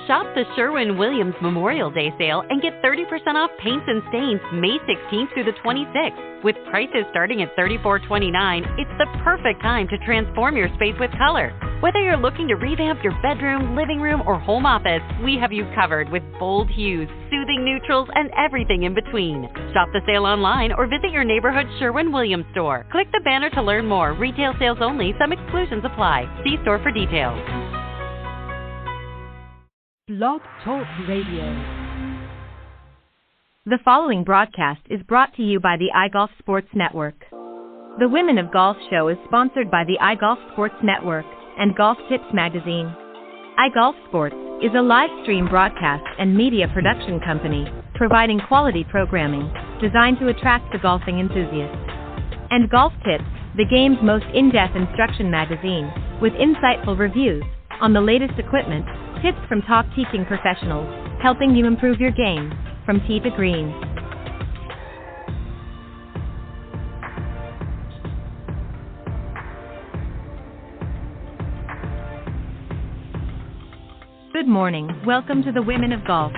Shop the Sherwin-Williams Memorial Day sale and get 30% off paints and stains May 16th through the 26th. With prices starting at $34.29, it's the perfect time to transform your space with color. Whether you're looking to revamp your bedroom, living room, or home office, we have you covered with bold hues, soothing neutrals, and everything in between. Shop the sale online or visit your neighborhood Sherwin-Williams store. Click the banner to learn more. Retail sales only. Some exclusions apply. See store for details. Blog Talk Radio. The following broadcast is brought to you by the iGolf Sports Network. The Women of Golf show is sponsored by the iGolf Sports Network and Golf Tips magazine. iGolf Sports is a live stream broadcast and media production company providing quality programming designed to attract the golfing enthusiast. And Golf Tips, the game's most in-depth instruction magazine, with insightful reviews on the latest equipment, tips from top teaching professionals, helping you improve your game from tee to green. Good morning. Welcome to the Women of Golf,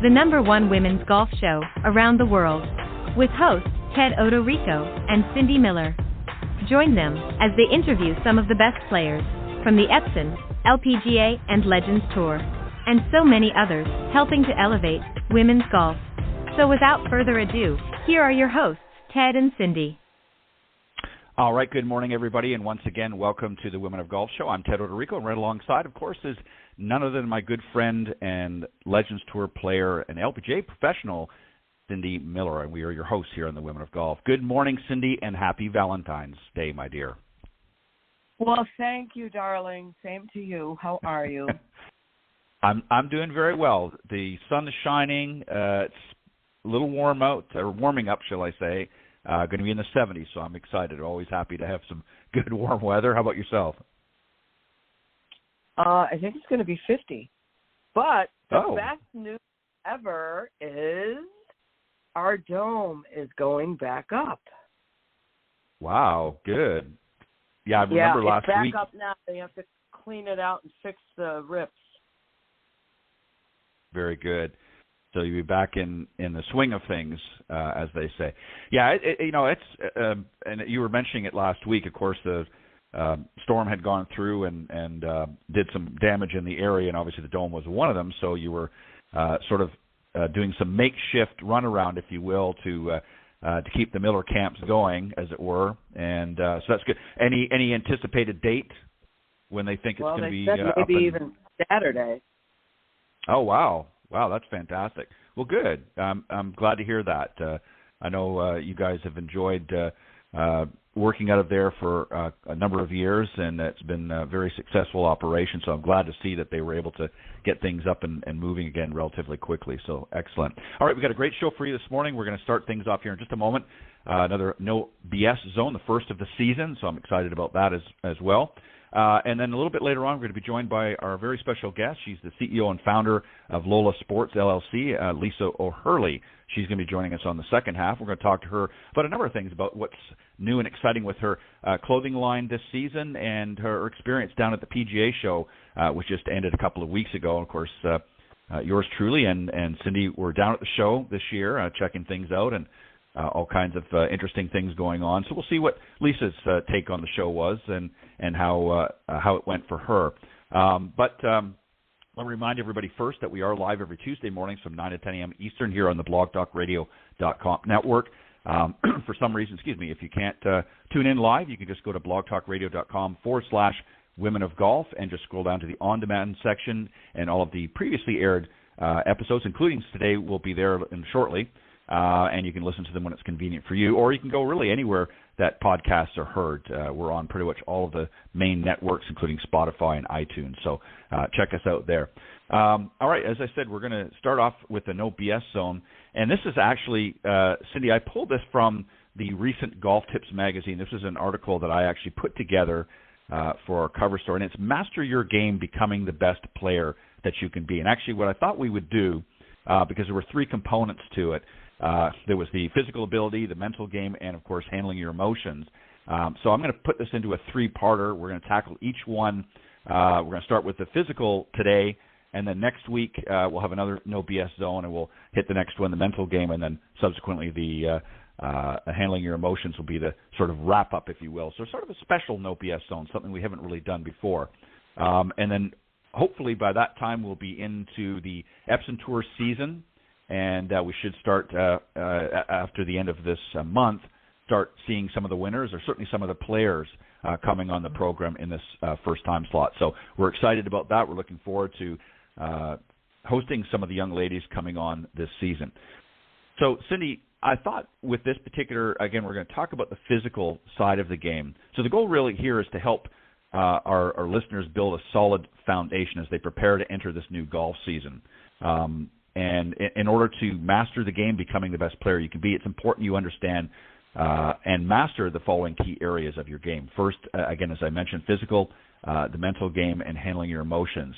the #1 women's golf show around the world, with hosts Ted Odorico and Cindy Miller. Join them as they interview some of the best players from the Epson, LPGA, and Legends Tour, and so many others, helping to elevate women's golf. So without further ado, here are your hosts, Ted and Cindy. All right, good morning, everybody, and once again, welcome to the Women of Golf show. I'm Ted Odorico, and right alongside, of course, is none other than my good friend and Legends Tour player and LPGA professional, Cindy Miller, and we are your hosts here on the Women of Golf. Good morning, Cindy, and happy Valentine's Day, my dear. Well, thank you, darling. Same to you. How are you? I'm doing very well. The sun is shining. It's a little warm out, or warming up, shall I say. Going to be in the 70s, so I'm excited. Always happy to have some good warm weather. How about yourself? I think it's going to be 50. But the best news ever is our dome is going back up. Wow, good. Yeah, I remember last week. It's back up now. They have to clean it out and fix the rips. Very good. So you'll be back in the swing of things, as they say. Yeah, and you were mentioning it last week. Of course, the storm had gone through and did some damage in the area, and obviously the dome was one of them. So you were sort of doing some makeshift runaround, if you will, to keep the Miller camps going, as it were. And so that's good. Any anticipated date when they think it's going to be up? Well, maybe even Saturday. Oh, wow. Wow, that's fantastic. Well, good. I'm glad to hear that. I know you guys have enjoyed working out of there for a number of years, and it's been a very successful operation, so I'm glad to see that they were able to get things up and moving again relatively quickly. So excellent. All right, we've got a great show for you this morning. We're going to start things off here in just a moment. Another No BS zone, the first of the season, so I'm excited about that as well. And then a little bit later on, we're going to be joined by our very special guest. She's the CEO and founder of LOHLA Sports, LLC, Lisa O'Hurley. She's going to be joining us on the second half. We're going to talk to her about a number of things about what's new and exciting with her clothing line this season and her experience down at the PGA show, which just ended a couple of weeks ago. And, of course, yours truly and Cindy were down at the show this year checking things out and all kinds of interesting things going on. So we'll see what Lisa's take on the show was and how it went for her. But I'll remind everybody first that we are live every Tuesday mornings from 9 to 10 a.m. Eastern here on the blogtalkradio.com network. For some reason, if you can't tune in live, you can just go to blogtalkradio.com/Women of Golf and just scroll down to the on-demand section, and all of the previously aired episodes, including today, will be there shortly. And you can listen to them when it's convenient for you, or you can go really anywhere that podcasts are heard. We're on pretty much all of the main networks, including Spotify and iTunes, so check us out there. All right, as I said, we're going to start off with the No BS zone, and this is actually, Cindy, I pulled this from the recent Golf Tips magazine. This is an article that I actually put together for our cover story, and it's Master Your Game, Becoming the Best Player That You Can Be. And actually what I thought we would do, because there were three components to it, there was the physical ability, the mental game, and, of course, handling your emotions. So I'm going to put this into a three-parter. We're going to tackle each one. We're going to start with the physical today, And then next week, we'll have another No BS zone, and we'll hit the next one, the mental game, and then subsequently the handling your emotions will be the sort of wrap-up, if you will. So sort of a special No BS zone, something we haven't really done before. And then hopefully by that time we'll be into the Epson Tour season, and we should start after the end of this month, start seeing some of the winners or certainly some of the players coming on the program in this first time slot. So we're excited about that. We're looking forward to hosting some of the young ladies coming on this season. So, Cindy, I thought with this particular, again, we're going to talk about the physical side of the game. So the goal really here is to help our listeners build a solid foundation as they prepare to enter this new golf season. And in order to master the game, becoming the best player you can be, it's important you understand and master the following key areas of your game. First, again, as I mentioned, physical, the mental game, and handling your emotions.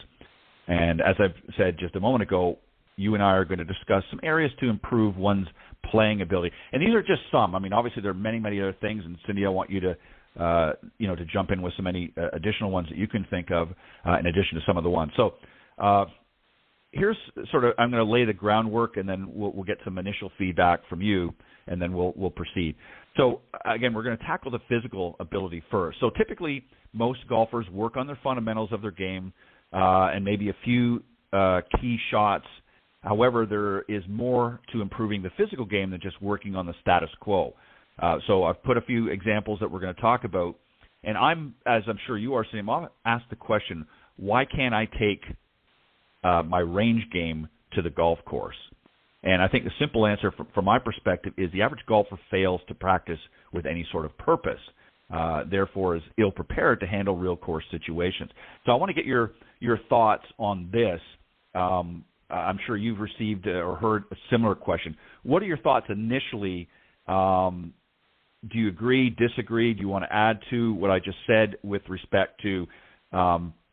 And as I've said just a moment ago, you and I are going to discuss some areas to improve one's playing ability. And these are just some. I mean, obviously there are many, many other things. And Cindy, I want you to, to jump in with so many additional ones that you can think of in addition to some of the ones. So here's sort of, I'm going to lay the groundwork, and then we'll get some initial feedback from you, and then we'll proceed. So again, we're going to tackle the physical ability first. So typically, most golfers work on their fundamentals of their game and maybe a few key shots. However, there is more to improving the physical game than just working on the status quo. So I've put a few examples that we're going to talk about. And as I'm sure you are, Sam, I'll ask the question, why can't I take my range game to the golf course? And I think the simple answer from my perspective is the average golfer fails to practice with any sort of purpose, therefore is ill-prepared to handle real course situations. So I want to get your thoughts on this. I'm sure you've received or heard a similar question. What are your thoughts initially? Do you agree, disagree? Do you want to add to what I just said with respect to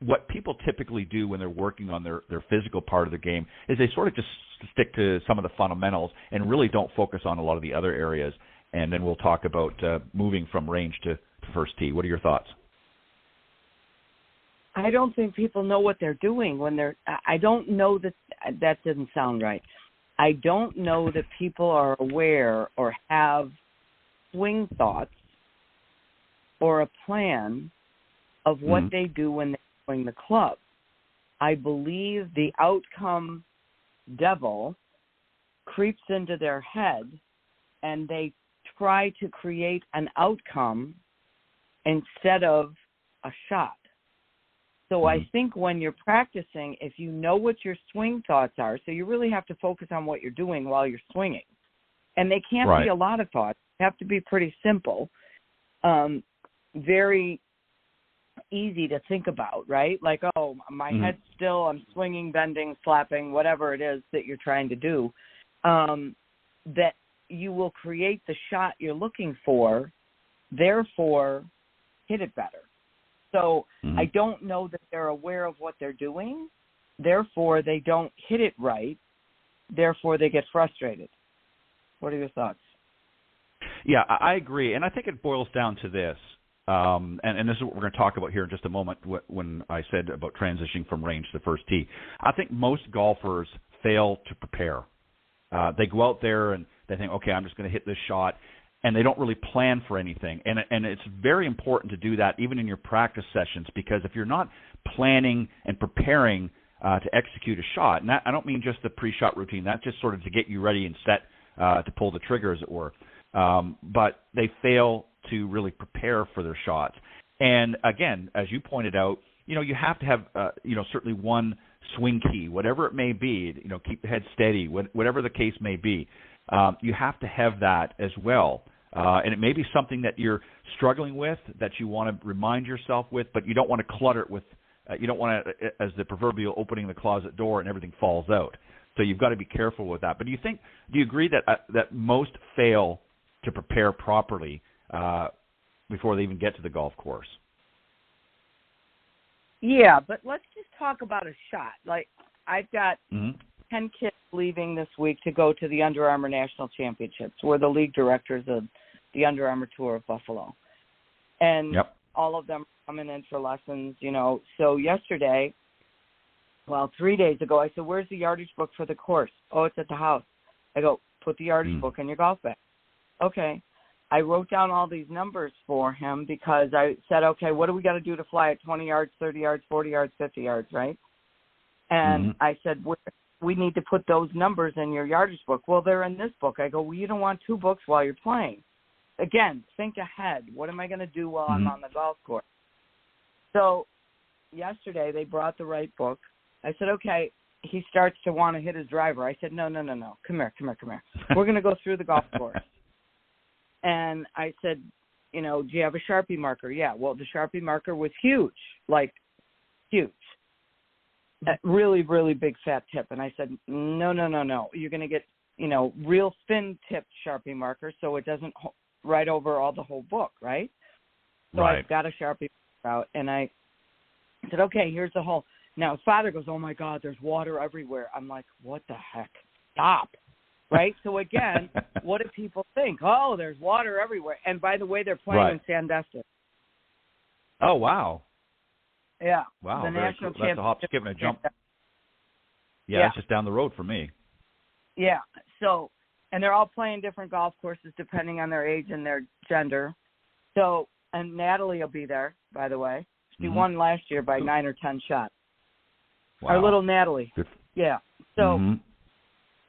what people typically do when they're working on their physical part of the game is they sort of just stick to some of the fundamentals and really don't focus on a lot of the other areas. And then we'll talk about moving from range to first tee. What are your thoughts? I don't think people know what they're doing when I don't know that didn't sound right. I don't know that people are aware or have swing thoughts or a plan of what they do when they swing the club. I believe the outcome devil creeps into their head and they try to create an outcome instead of a shot. So I think when you're practicing, if you know what your swing thoughts are, so you really have to focus on what you're doing while you're swinging. And they can't be a lot of thoughts. They have to be pretty simple, very easy to think about, right? Like, oh, my head's still, I'm swinging, bending, slapping, whatever it is that you're trying to do, that you will create the shot you're looking for, therefore hit it better. So I don't know that they're aware of what they're doing. Therefore, they don't hit it right. Therefore, they get frustrated. What are your thoughts? Yeah, I agree. And I think it boils down to this. And this is what we're going to talk about here in just a moment when I said about transitioning from range to the first tee. I think most golfers fail to prepare. They go out there and they think, okay, I'm just going to hit this shot. And they don't really plan for anything. And it's very important to do that even in your practice sessions, because if you're not planning and preparing to execute a shot, and that, I don't mean just the pre-shot routine, that's just sort of to get you ready and set to pull the trigger, as it were. But they fail to really prepare for their shots. And again, as you pointed out, you have to have, certainly one swing key, whatever it may be, keep the head steady, whatever the case may be. You have to have that as well. And it may be something that you're struggling with, that you want to remind yourself with, but you don't want to clutter it with, you don't want to, as the proverbial opening the closet door and everything falls out. So you've got to be careful with that. But do you agree that most fail to prepare properly before they even get to the golf course? Yeah, but let's just talk about a shot. Like, I've got 10 kids leaving this week to go to the Under Armour National Championships. We're the league directors of the Under Armour Tour of Buffalo. And all of them are coming in for lessons, So yesterday, Well, 3 days ago, I said, where's the yardage book for the course? Oh, it's at the house. I go, put the yardage book in your golf bag. Okay. I wrote down all these numbers for him because I said, okay, what do we got to do to fly at 20 yards, 30 yards, 40 yards, 50 yards, right? And I said, we need to put those numbers in your yardage book. Well, they're in this book. I go, well, you don't want two books while you're playing. Again, think ahead. What am I going to do while I'm on the golf course? So yesterday they brought the right book. I said, okay, he starts to want to hit his driver. I said, no. Come here. We're going to go through the golf course. And I said, do you have a Sharpie marker? Yeah. Well, the Sharpie marker was huge, like huge. A really, really big fat tip. And I said, no. You're going to get, real thin tipped Sharpie marker so it doesn't write over all the whole book, right? So I got a Sharpie out, and I said, okay, here's the whole. Now, his father goes, oh, my God, there's water everywhere. I'm like, what the heck? Stop. Right? So, again, what do people think? Oh, there's water everywhere. And, by the way, they're playing in Sandestin. Oh, wow. Yeah. Wow. The national cool. That's a hop, skip, and a jump. Yeah, it's just down the road for me. Yeah. So, and they're all playing different golf courses depending on their age and their gender. So, and Natalie will be there, by the way. She won last year by 9 or 10 shots. Wow. Our little Natalie. Good. Yeah. So,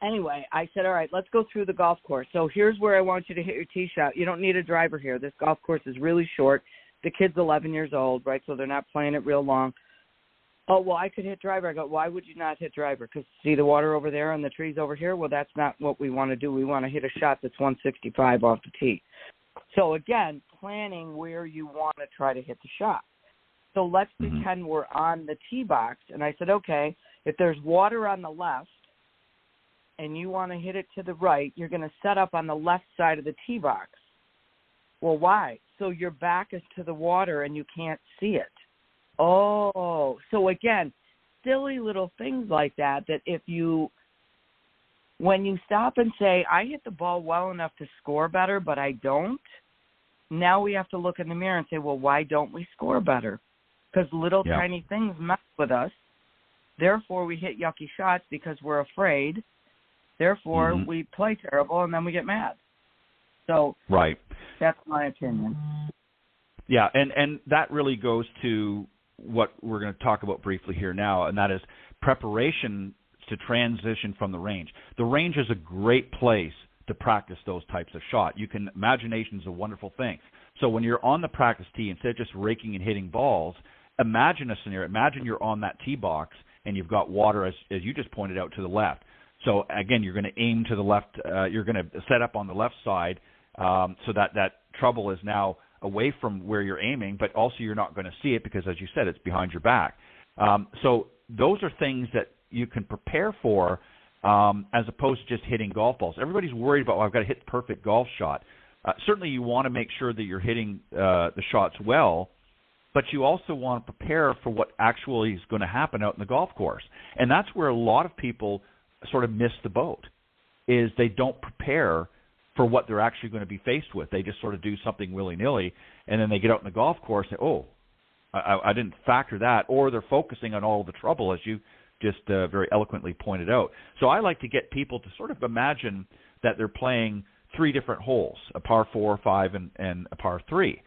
anyway, I said, all right, let's go through the golf course. So here's where I want you to hit your tee shot. You don't need a driver here. This golf course is really short. The kid's 11 years old, right, so they're not playing it real long. Oh, well, I could hit driver. I go, why would you not hit driver? Because see the water over there and the trees over here? Well, that's not what we want to do. We want to hit a shot that's 165 off the tee. So, again, planning where you want to try to hit the shot. So let's pretend we're on the tee box. And I said, okay, if there's water on the left and you want to hit it to the right, you're going to set up on the left side of the tee box. Well, why? So your back is to the water and you can't see it. Oh, so again, silly little things like that if when you stop and say, I hit the ball well enough to score better, but I don't, now we have to look in the mirror and say, well, why don't we score better? Because little tiny things mess with us. Therefore, we hit yucky shots because we're afraid. Therefore, we play terrible and then we get mad. So that's my opinion. Yeah, and that really goes to what we're going to talk about briefly here now, and that is preparation to transition from the range. The range is a great place to practice those types of shot. Imagination is a wonderful thing. So when you're on the practice tee, instead of just raking and hitting balls, imagine a scenario. Imagine you're on that tee box and you've got water, as you just pointed out, to the left. So, again, you're going to aim to the left. You're going to set up on the left side so that trouble is now away from where you're aiming, but also you're not going to see it because, as you said, it's behind your back. So those are things that you can prepare for as opposed to just hitting golf balls. Everybody's worried about, I've got to hit the perfect golf shot. Certainly you want to make sure that you're hitting the shots well, but you also want to prepare for what actually is going to happen out in the golf course. And that's where a lot of people sort of miss the boat, is they don't prepare for what they're actually going to be faced with. They just sort of do something willy-nilly, and then they get out in the golf course and say, oh, I didn't factor that, or they're focusing on all the trouble, as you just very eloquently pointed out. So I like to get people to sort of imagine that they're playing three different holes, a par 4, 5, and a par 3.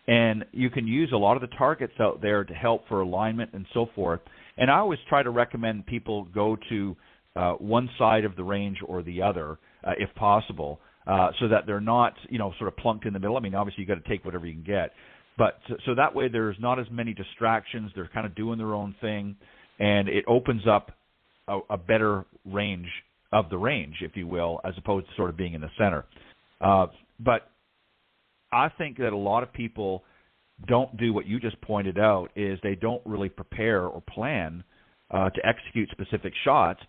And you can use a lot of the targets out there to help for alignment and so forth. And I always try to recommend people go to one side of the range or the other, if possible, so that they're not, sort of plunked in the middle. I mean, obviously, you've got to take whatever you can get. But so that way there's not as many distractions. They're kind of doing their own thing, and it opens up a better range of the range, if you will, as opposed to sort of being in the center. But I think that a lot of people don't do what you just pointed out, is they don't really prepare or plan to execute specific shots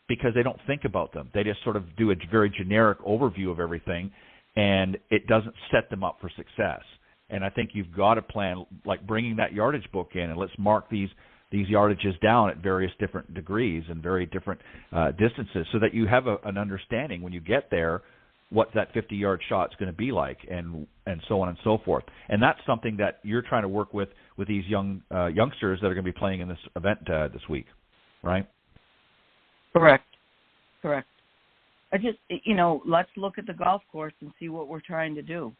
because they don't think about them. They just sort of do a very generic overview of everything, and it doesn't set them up for success. And I think you've got to plan, like bringing that yardage book in, and let's mark these yardages down at various different degrees and very different distances, so that you have an understanding when you get there what that 50-yard shot is going to be like, and so on and so forth. And that's something that you're trying to work with these youngsters that are going to be playing in this event this week, right? Correct. I just, let's look at the golf course and see what we're trying to do.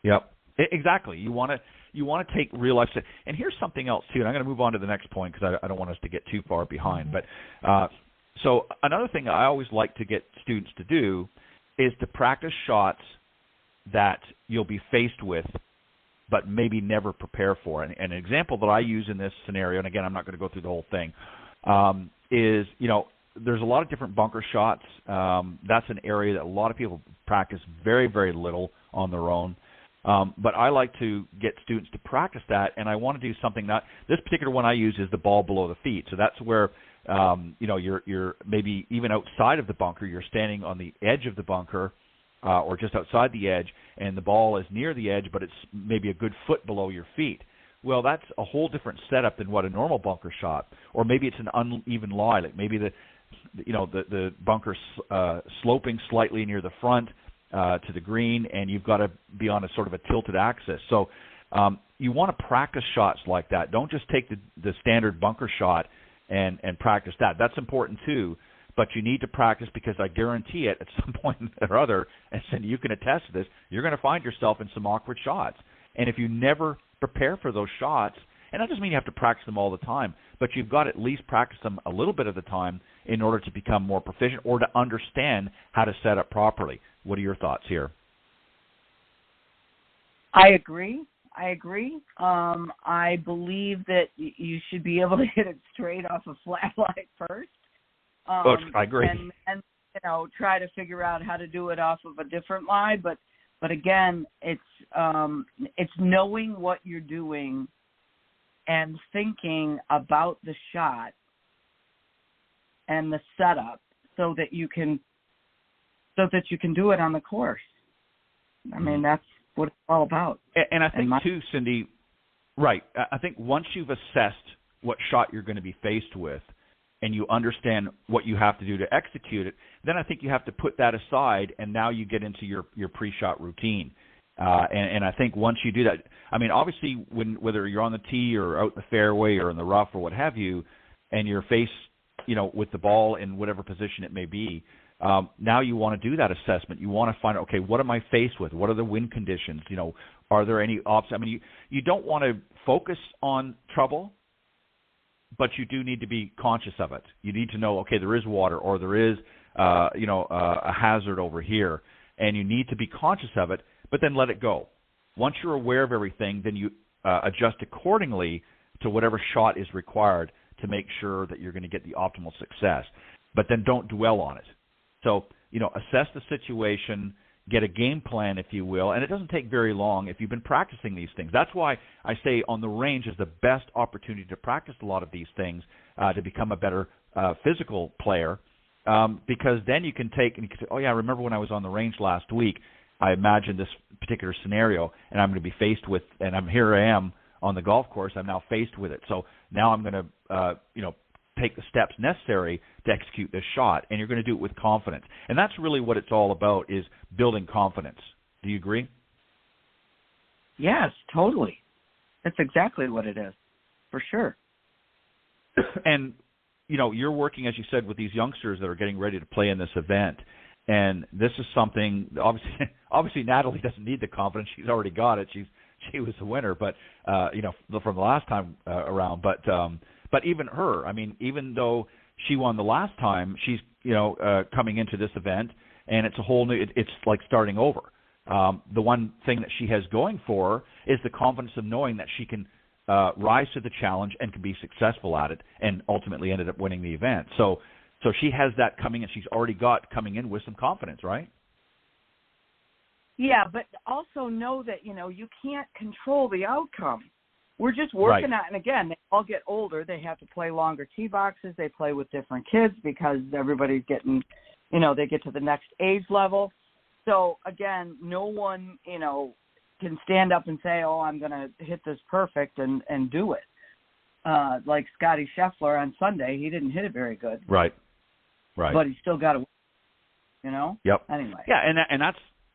Yep, exactly. You want to take real life. And here's something else too. And I'm going to move on to the next point because I don't want us to get too far behind. But so another thing I always like to get students to do is to practice shots that you'll be faced with, but maybe never prepare for. And an example that I use in this scenario, and again, I'm not going to go through the whole thing, is there's a lot of different bunker shots. That's an area that a lot of people practice very, very little on their own. But I like to get students to practice that, and I want to do something that this particular one I use is the ball below the feet. So that's where you're maybe even outside of the bunker. You're standing on the edge of the bunker or just outside the edge, and the ball is near the edge, but it's maybe a good foot below your feet. Well, that's a whole different setup than what a normal bunker shot. Or maybe it's an uneven lie, like maybe the bunker's sloping slightly near the front to the green, and you've got to be on a sort of a tilted axis. So you want to practice shots like that. Don't just take the standard bunker shot and practice that. That's important too, but you need to practice because I guarantee it at some point or other, and Cindy, you can attest to this, you're going to find yourself in some awkward shots. And if you never prepare for those shots, and that doesn't mean you have to practice them all the time, but you've got to at least practice them a little bit of the time in order to become more proficient or to understand how to set up properly. What are your thoughts here? I agree. I believe that you should be able to hit it straight off a flat lie first. I agree. And try to figure out how to do it off of a different lie. But again, it's knowing what you're doing and thinking about the shot and the setup so that you can do it on the course. I mean, that's what it's all about. And I think too, Cindy, right, I think once you've assessed what shot you're going to be faced with and you understand what you have to do to execute it, then I think you have to put that aside, and now you get into your pre-shot routine. And I think once you do that, I mean, obviously, whether you're on the tee or out in the fairway or in the rough or what have you, and you're faced, with the ball in whatever position it may be, now you want to do that assessment. You want to find out, okay, what am I faced with? What are the wind conditions? Are there any obstacles? I mean, you don't want to focus on trouble, but you do need to be conscious of it. You need to know, okay, there is water or there is, a hazard over here, and you need to be conscious of it, but then let it go. Once you're aware of everything, then you adjust accordingly to whatever shot is required to make sure that you're going to get the optimal success. But then don't dwell on it. So, assess the situation, get a game plan, if you will, and it doesn't take very long if you've been practicing these things. That's why I say on the range is the best opportunity to practice a lot of these things to become a better physical player, because then you can take and you can say, oh, yeah, I remember when I was on the range last week, I imagined this particular scenario, and I'm going to be faced with, and here I am on the golf course, I'm now faced with it. So now I'm going to, take the steps necessary to execute this shot, and you're going to do it with confidence. And that's really what it's all about, is building confidence. Do you agree? Yes, totally. That's exactly what it is, for sure. And, you're working, as you said, with these youngsters that are getting ready to play in this event. And this is something, obviously Natalie doesn't need the confidence. She's already got it. She was the winner, but, from the last time around. But even her, I mean, even though she won the last time, she's, coming into this event, and it's a whole new, it's like starting over. The one thing that she has going for her is the confidence of knowing that she can rise to the challenge and can be successful at it, and ultimately ended up winning the event. So she has that coming, and she's already got coming in with some confidence, right? Yeah, but also know that, you can't control the outcome. We're just working at, and again, they all get older. They have to play longer tee boxes. They play with different kids because everybody's getting, they get to the next age level. So, again, no one, can stand up and say, oh, I'm going to hit this perfect and do it. Like Scotty Scheffler on Sunday, he didn't hit it very good. Right. But he still got to win, Yep. Anyway. Yeah,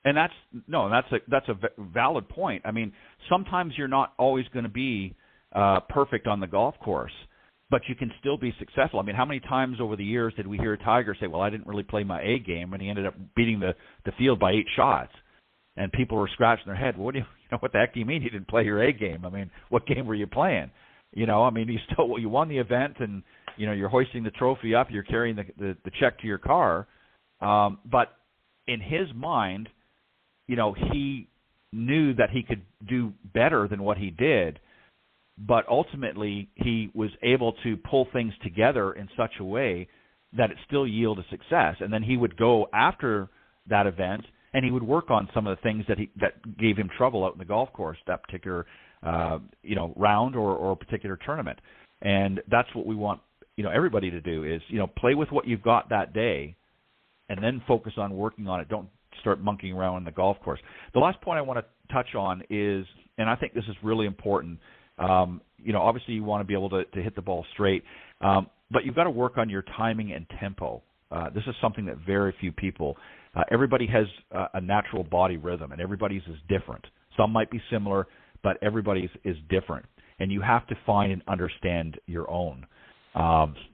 that's a valid point. I mean, sometimes you're not always going to be perfect on the golf course, but you can still be successful. I mean, how many times over the years did we hear a Tiger say, well, I didn't really play my A game, and he ended up beating the field by 8 shots? And people were scratching their head. What what the heck do you mean you didn't play your A game? I mean, what game were you playing? I mean, you won the event, and you're hoisting the trophy up, you're carrying the check to your car. But in his mind, he knew that he could do better than what he did. But ultimately, he was able to pull things together in such a way that it still yielded success. And then he would go after that event, and he would work on some of the things that gave him trouble out in the golf course, that particular round or particular tournament. And that's what we want everybody to do is play with what you've got that day, and then focus on working on it. Don't start monkeying around on the golf course. The last point I want to touch on is, and I think this is really important. Obviously you want to be able to hit the ball straight, but you've got to work on your timing and tempo. This is something that very few people. Everybody has a natural body rhythm, and everybody's is different. Some might be similar, but everybody's is different, and you have to find and understand your own,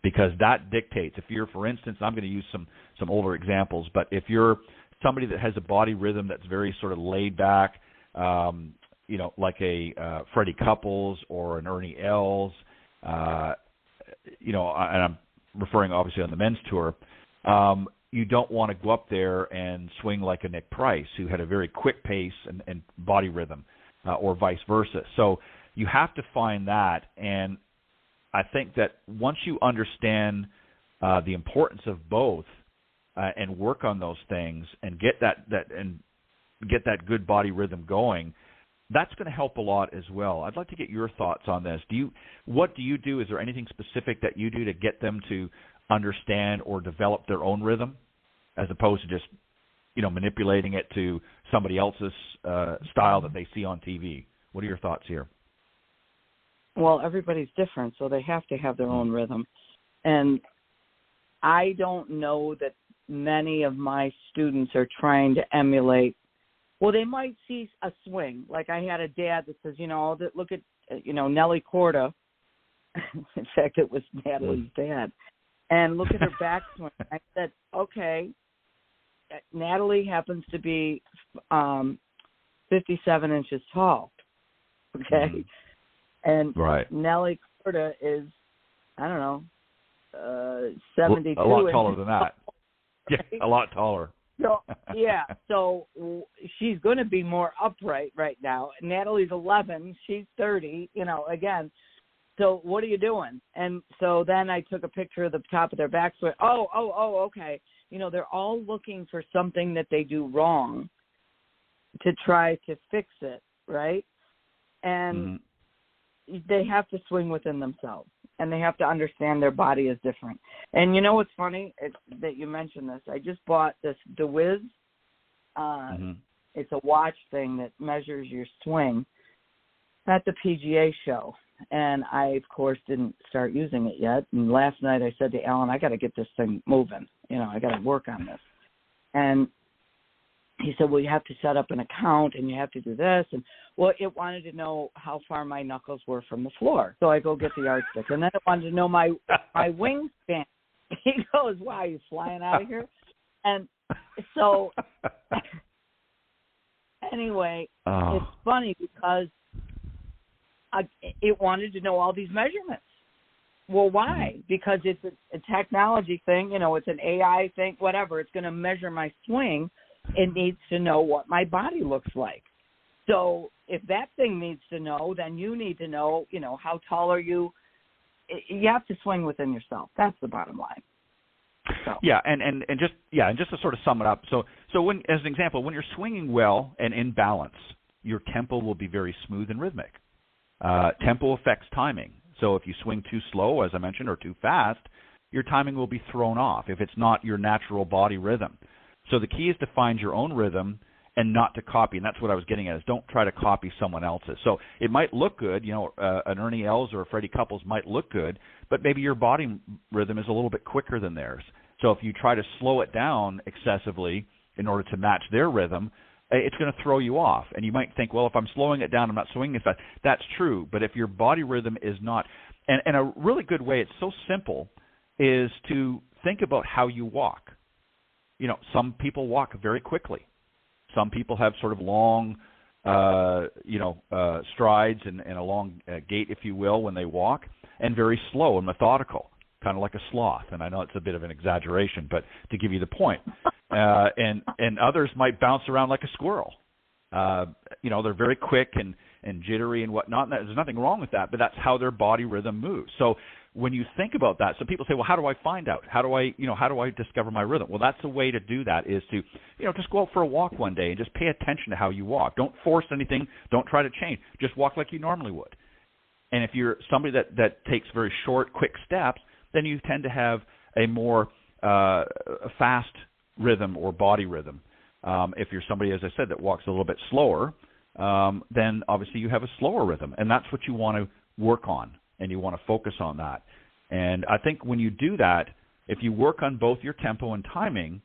because that dictates. If you're, for instance, I'm going to use some older examples, but if you're somebody that has a body rhythm that's very sort of laid back, like a Freddie Couples or an Ernie Els, and I'm referring obviously on the men's tour, you don't want to go up there and swing like a Nick Price, who had a very quick pace and body rhythm, or vice versa. So you have to find that, and I think that once you understand the importance of both and work on those things and get that good body rhythm going, that's going to help a lot as well. I'd like to get your thoughts on this. What do you do? Is there anything specific that you do to get them to understand or develop their own rhythm, as opposed to just manipulating it to somebody else's style that they see on TV? What are your thoughts here? Well, everybody's different, so they have to have their own rhythm. And I don't know that many of my students are trying to emulate. Well, they might see a swing. Like I had a dad that says, look at, Nelly Corda. In fact, it was Natalie's dad. And look at her backswing. I said, okay, Natalie happens to be 57 inches tall. Okay? Mm-hmm. And right. Nelly Corda is, I don't know, 72. A lot taller than that. Yeah, a lot taller. So yeah, so she's going to be more upright right now. Natalie's 11, she's 30. Again. So what are you doing? And so then I took a picture of the top of their backswing. Oh, okay. They're all looking for something that they do wrong to try to fix it, right? And they have to swing within themselves, and they have to understand their body is different. And what's funny that you mentioned this? I just bought this DeWiz. It's a watch thing that measures your swing at the PGA show. And I, of course, didn't start using it yet. And last night I said to Alan, I got to get this thing moving. I got to work on this. And he said, well, you have to set up an account and you have to do this. And, well, it wanted to know how far my knuckles were from the floor. So I go get the yardstick. And then it wanted to know my wingspan. He goes, wow, are you flying out of here? And so anyway, It's funny because it wanted to know all these measurements. Well, why? Because it's a technology thing, it's an AI thing, whatever. It's going to measure my swing. It needs to know what my body looks like. So if that thing needs to know, then you need to know, how tall are you? You have to swing within yourself. That's the bottom line. So. Yeah, and just to sort of sum it up. So when, as an example, when you're swinging well and in balance, your tempo will be very smooth and rhythmic. Tempo affects timing. So if you swing too slow, as I mentioned, or too fast, your timing will be thrown off if it's not your natural body rhythm. So the key is to find your own rhythm and not to copy. And that's what I was getting at, is don't try to copy someone else's. So it might look good, an Ernie Els or a Freddie Couples might look good, but maybe your body rhythm is a little bit quicker than theirs. So if you try to slow it down excessively in order to match their rhythm, it's going to throw you off. And you might think, well, if I'm slowing it down, I'm not swinging as fast. That's true. But if your body rhythm is not, And a really good way, it's so simple, is to think about how you walk. You know, some people walk very quickly. Some people have sort of long, strides and a long gait, if you will, when they walk, and very slow and methodical, kind of like a sloth. And I know it's a bit of an exaggeration, but to give you the point. And others might bounce around like a squirrel. They're very quick and jittery and whatnot. And there's nothing wrong with that, but that's how their body rhythm moves. So when you think about that, so people say, well, how do I find out? How do I discover my rhythm? Well, that's a way to do that, is to, just go out for a walk one day and just pay attention to how you walk. Don't force anything. Don't try to change. Just walk like you normally would. And if you're somebody that takes very short, quick steps, then you tend to have a more fast rhythm or body rhythm. If you're somebody, as I said, that walks a little bit slower, then obviously you have a slower rhythm, and that's what you want to work on, and you want to focus on that. And I think when you do that, if you work on both your tempo and timing,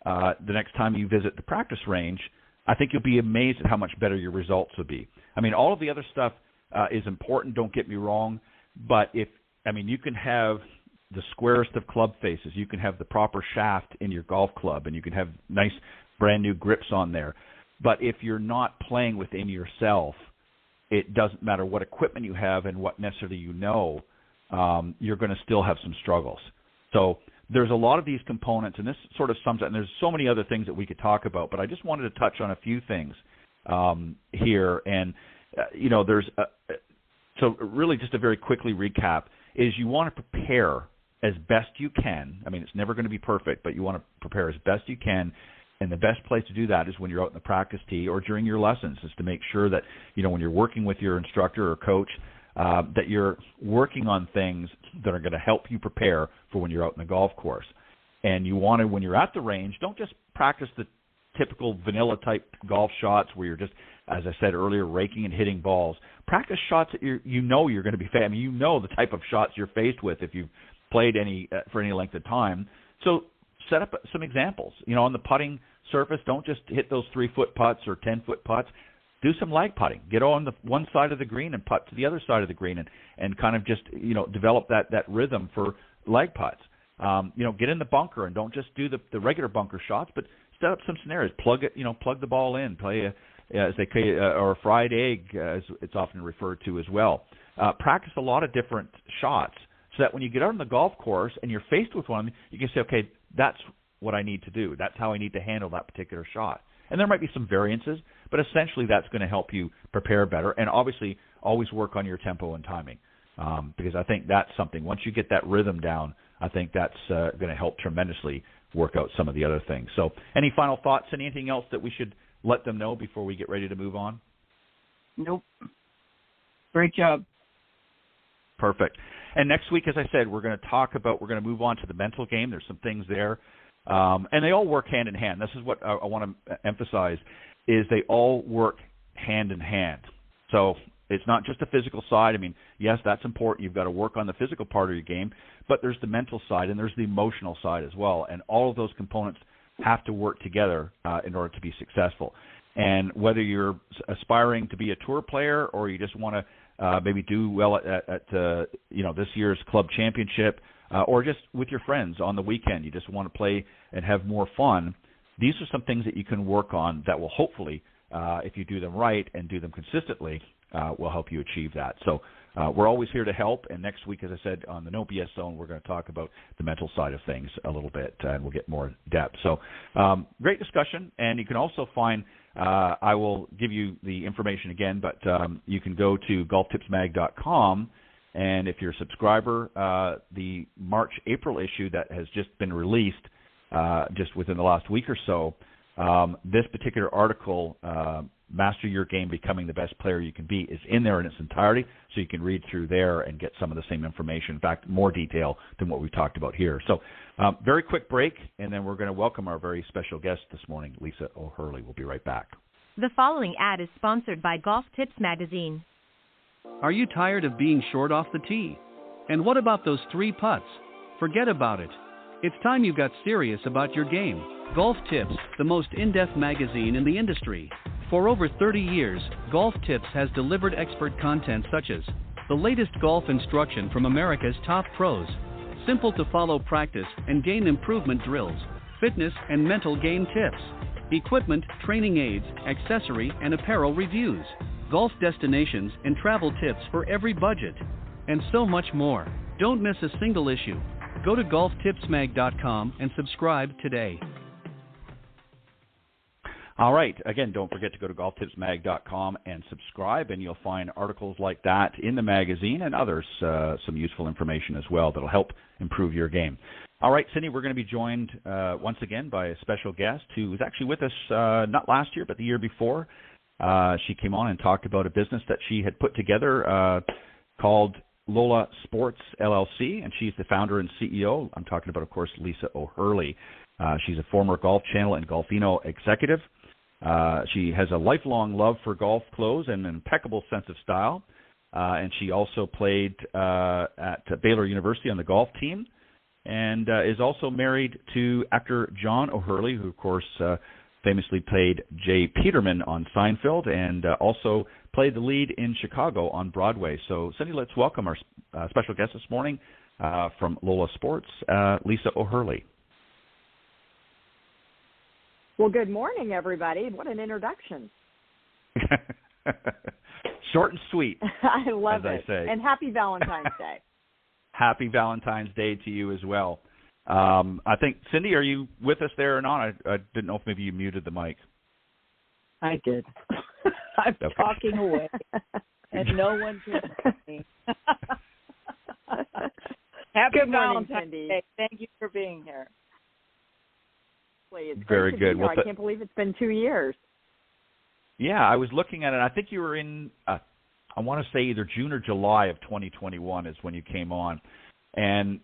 the next time you visit the practice range, I think you'll be amazed at how much better your results will be. I mean, all of the other stuff is important, don't get me wrong, but you can have the squarest of club faces, you can have the proper shaft in your golf club, and you can have nice brand new grips on there. But if you're not playing within yourself, it doesn't matter what equipment you have and what necessarily you're going to still have some struggles. So there's a lot of these components, and this sort of sums up, and there's so many other things that we could talk about, but I just wanted to touch on a few things here. And, so really just to very quickly recap, is you want to prepare as best you can. I mean, it's never going to be perfect, but you want to prepare as best you can. And the best place to do that is when you're out in the practice tee or during your lessons, is to make sure that, when you're working with your instructor or coach, that you're working on things that are going to help you prepare for when you're out in the golf course. And you want to, when you're at the range, don't just practice the typical vanilla type golf shots where you're just, as I said earlier, raking and hitting balls. Practice shots that you're going to be, the type of shots you're faced with if you've played for any length of time. So set up some examples. On the putting surface, don't just hit those 3-foot putts or 10-foot putts. Do some lag putting. Get on the one side of the green and putt to the other side of the green, and kind of just develop that rhythm for lag putts. Get in the bunker and don't just do the regular bunker shots, but set up some scenarios. Plug the ball in. Play or a fried egg, as it's often referred to as well. Practice a lot of different shots, so that when you get out on the golf course and you're faced with one, you can say, okay, that's what I need to do. That's how I need to handle that particular shot. And there might be some variances, but essentially that's going to help you prepare better. And obviously always work on your tempo and timing, because I think that's something. Once you get that rhythm down, I think that's going to help tremendously work out some of the other things. So any final thoughts, anything else that we should let them know before we get ready to move on? Nope. Great job. Perfect. And next week, as I said, we're going to move on to the mental game. There's some things there. And they all work hand in hand. This is what I want to emphasize, is they all work hand in hand. So it's not just the physical side. I mean, yes, that's important. You've got to work on the physical part of your game, but there's the mental side and there's the emotional side as well. And all of those components have to work together in order to be successful. And whether you're aspiring to be a tour player or you just want to maybe do well at this year's club championship, or just with your friends on the weekend, you just want to play and have more fun, these are some things that you can work on that will hopefully, if you do them right and do them consistently, will help you achieve that. So we're always here to help, and next week, as I said, on the No BS Zone, we're going to talk about the mental side of things a little bit, and we'll get more depth. So great discussion, and you can also find, I will give you the information again, but you can go to golftipsmag.com, and if you're a subscriber, the March-April issue that has just been released just within the last week or so, this particular article, Master Your Game, Becoming the Best Player You Can Be, is in there in its entirety, so you can read through there and get some of the same information, in fact, more detail than what we talked about here. So very quick break, and then we're going to welcome our very special guest this morning, Lisa O'Hurley. We'll be right back. The following ad is sponsored by Golf Tips Magazine. Are you tired of being short off the tee? And what about those 3 putts? Forget about it. It's time you got serious about your game. Golf Tips, the most in-depth magazine in the industry. For over 30 years, Golf Tips has delivered expert content such as the latest golf instruction from America's top pros. Simple to follow practice and game improvement drills, fitness and mental game tips, equipment, training aids, accessory and apparel reviews, golf destinations and travel tips for every budget, and so much more. Don't miss a single issue. Go to golftipsmag.com and subscribe today. All right. Again, don't forget to go to golftipsmag.com and subscribe, and you'll find articles like that in the magazine and others, some useful information as well that'll help improve your game. All right, Cindy, we're going to be joined once again by a special guest who was actually with us not last year but the year before. She came on and talked about a business that she had put together called LOHLA Sports LLC, and she's the founder and CEO. I'm talking about, of course, Lisa O'Hurley. She's a former Golf Channel and Golfino executive. She has a lifelong love for golf clothes and an impeccable sense of style. And she also played at Baylor University on the golf team, and is also married to actor John O'Hurley, who, of course, famously played Jay Peterman on Seinfeld, and also played the lead in Chicago on Broadway. So, Cindy, let's welcome our special guest this morning from LOHLA Sports, Lisa O'Hurley. Well, good morning, everybody. What an introduction. Short and sweet. I love it. I say. And happy Valentine's Day. Happy Valentine's Day to you as well. I think, Cindy, are you with us there or not? I didn't know if maybe you muted the mic. I did. I'm talking away, and no one can hear me. Happy Good morning, Valentine's Cindy. Day. Thank you for being here. It's very great to good. be here. I can't believe it's been 2 years. Yeah, I was looking at it. I think you were in, I want to say either June or July of 2021 is when you came on, and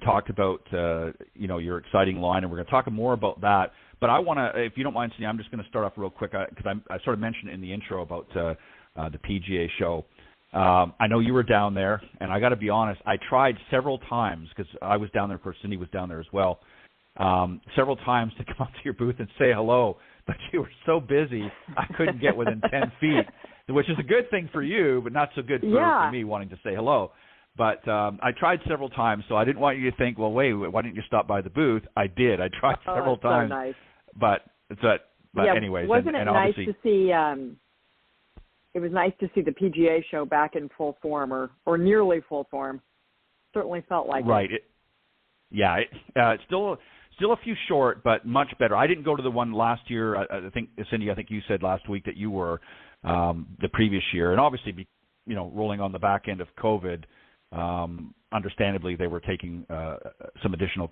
talked about your exciting line, and we're going to talk more about that. But I want to, if you don't mind, Cindy, I'm just going to start off real quick because I sort of mentioned in the intro about the PGA show. I know you were down there, and I got to be honest, I tried several times because I was down there. Of course, Cindy was down there as well. Several times to come up to your booth and say hello, but you were so busy I couldn't get within 10 feet, which is a good thing for you, but not so good for me wanting to say hello. But I tried several times, so I didn't want you to think, well, wait, why didn't you stop by the booth? I did. I tried several times. So nice. But anyways. Wasn't and it nice to see it was nice to see the PGA show back in full form or nearly full form. Certainly felt like right. it. It's still a few short, but much better. I didn't go to the one last year. I think, Cindy, you said last week that you were the previous year. And obviously, rolling on the back end of COVID, understandably, they were taking some additional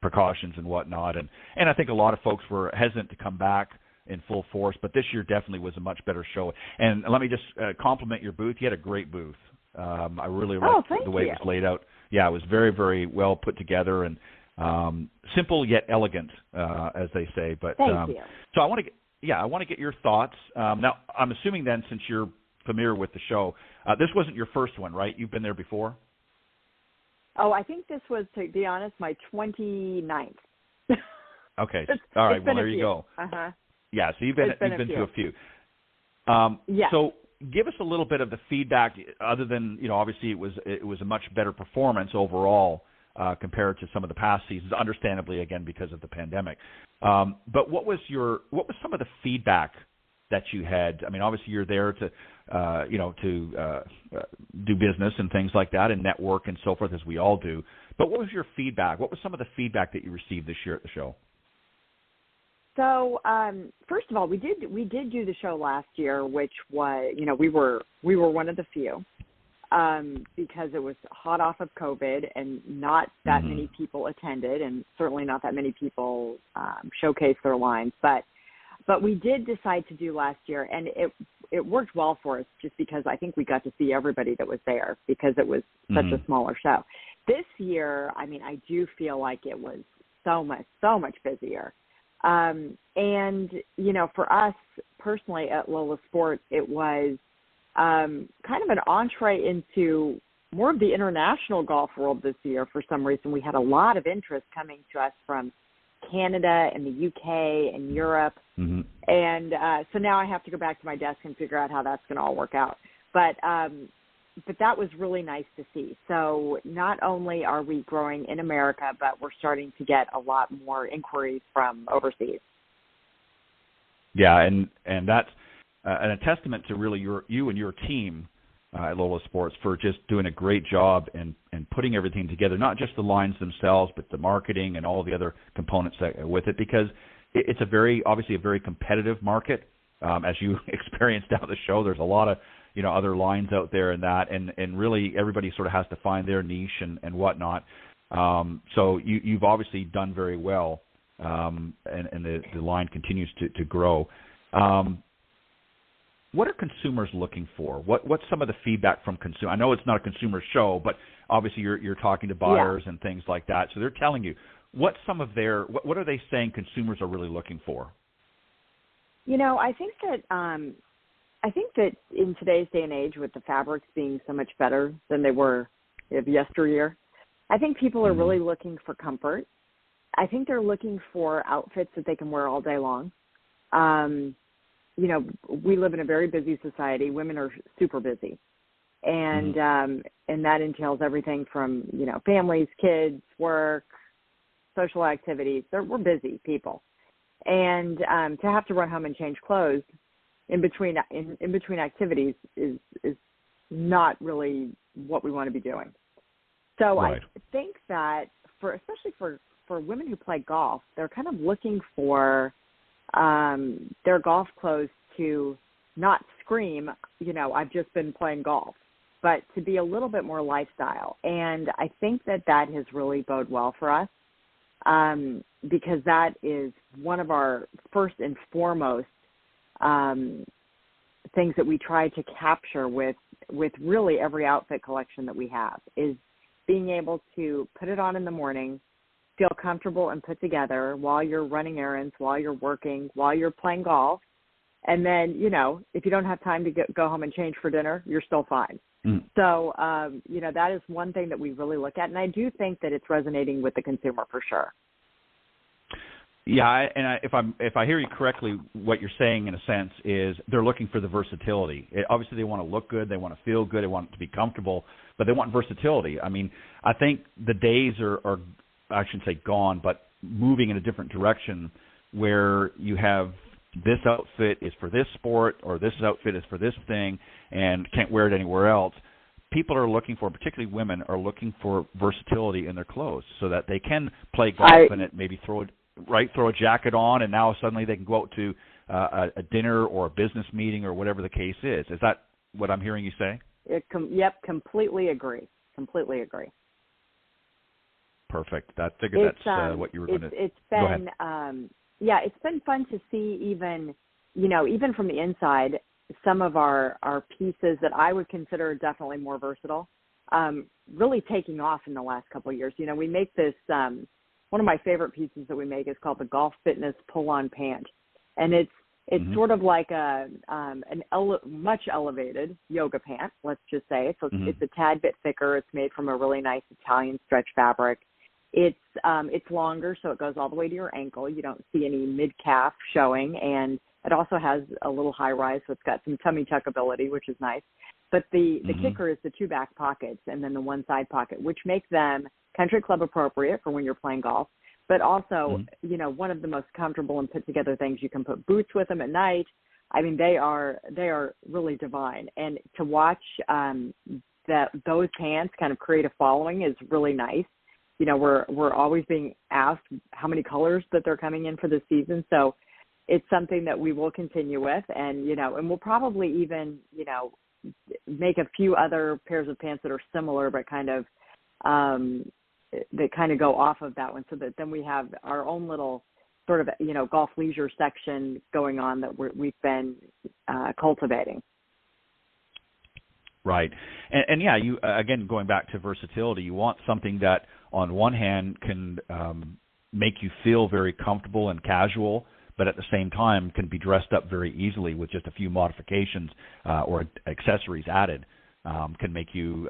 precautions and whatnot. And I think a lot of folks were hesitant to come back in full force. But this year definitely was a much better show. And let me just compliment your booth. You had a great booth. I really liked the way it was laid out. Yeah, it was very, very well put together and simple yet elegant, as they say. But Thank you. So I want to get your thoughts. Now, I'm assuming then, since you're familiar with the show, this wasn't your first one, right? You've been there before. Oh, I think this was, to be honest, my 29th. Okay. All right. Well, there you go. Uh-huh. Yeah. So you've been to a few. Yeah. So give us a little bit of the feedback, other than obviously it was a much better performance overall. Compared to some of the past seasons, understandably, again, because of the pandemic. But what was some of the feedback that you had? I mean, obviously you're there to, do business and things like that and network and so forth, as we all do. But what was your feedback? What was some of the feedback that you received this year at the show? So, first of all, we did do the show last year, which was, we were one of the few. Because it was hot off of COVID and not that many people attended, and certainly not that many people showcased their lines. But we did decide to do last year, and it worked well for us just because I think we got to see everybody that was there because it was such a smaller show. This year, I mean, I do feel like it was so much busier. And, for us personally at LOHLA Sports, it was kind of an entree into more of the international golf world this year. For some reason, we had a lot of interest coming to us from Canada and the UK and Europe. And so now I have to go back to my desk and figure out how that's going to all work out. But that was really nice to see. So not only are we growing in America, but we're starting to get a lot more inquiries from overseas. Yeah, and that's a testament to really you and your team at LOHLA Sports for just doing a great job and putting everything together, not just the lines themselves, but the marketing and all the other components that with it, because it's obviously a very competitive market. As you experienced down the show, there's a lot of other lines out there and really everybody sort of has to find their niche and whatnot. So you've obviously done very well, and the line continues to grow. What are consumers looking for? What's some of the feedback from consumers? I know it's not a consumer show, but obviously you're talking to buyers and things like that. So they're telling you what are they saying consumers are really looking for? I think that in today's day and age, with the fabrics being so much better than they were of yesteryear, I think people are really looking for comfort. I think they're looking for outfits that they can wear all day long. We live in a very busy society. Women are super busy. And that entails everything from, families, kids, work, social activities. We're busy people. And to have to run home and change clothes in between activities is not really what we want to be doing. So right. I think that especially for women who play golf, they're kind of looking for their golf clothes to not scream, I've just been playing golf, but to be a little bit more lifestyle. And I think that has really bode well for us, because that is one of our first and foremost things that we try to capture with really every outfit collection that we have, is being able to put it on in the morning, feel comfortable and put together while you're running errands, while you're working, while you're playing golf. And then, if you don't have time to go home and change for dinner, you're still fine. So, that is one thing that we really look at. And I do think that it's resonating with the consumer for sure. Yeah, if I hear you correctly, what you're saying in a sense is they're looking for the versatility. Obviously, they want to look good, they want to feel good, they want it to be comfortable, but they want versatility. I mean, I think the days are I shouldn't say gone, but moving in a different direction where you have this outfit is for this sport or this outfit is for this thing and can't wear it anywhere else. People are looking for, particularly women, are looking for versatility in their clothes so that they can play golf and maybe throw a jacket on, and now suddenly they can go out to a dinner or a business meeting or whatever the case is. Is that what I'm hearing you say? Yep, completely agree. Completely agree. Perfect. I figured that's what you were going to. It's been, it's been fun to see even from the inside, some of our pieces that I would consider definitely more versatile, really taking off in the last couple of years. We make this. One of my favorite pieces that we make is called the Golf Fitness Pull-On Pant, and it's sort of like much elevated yoga pant. Let's just say it's a tad bit thicker. It's made from a really nice Italian stretch fabric. It's longer, so it goes all the way to your ankle. You don't see any mid-calf showing, and it also has a little high rise, so it's got some tummy tuck ability, which is nice. But the kicker is the two back pockets and then the one side pocket, which make them country club appropriate for when you're playing golf, but also, one of the most comfortable and put together things. You can put boots with them at night. I mean, they are really divine. And to watch those pants kind of create a following is really nice. We're always being asked how many colors that they're coming in for this season. So it's something that we will continue with, and we'll probably even, make a few other pairs of pants that are similar, but kind of, that kind of go off of that one, so that then we have our own little sort of, golf leisure section going on that we've been cultivating. Right. And yeah, you again, going back to versatility, you want something that on one hand can make you feel very comfortable and casual, but at the same time can be dressed up very easily with just a few modifications or accessories added. Can make you,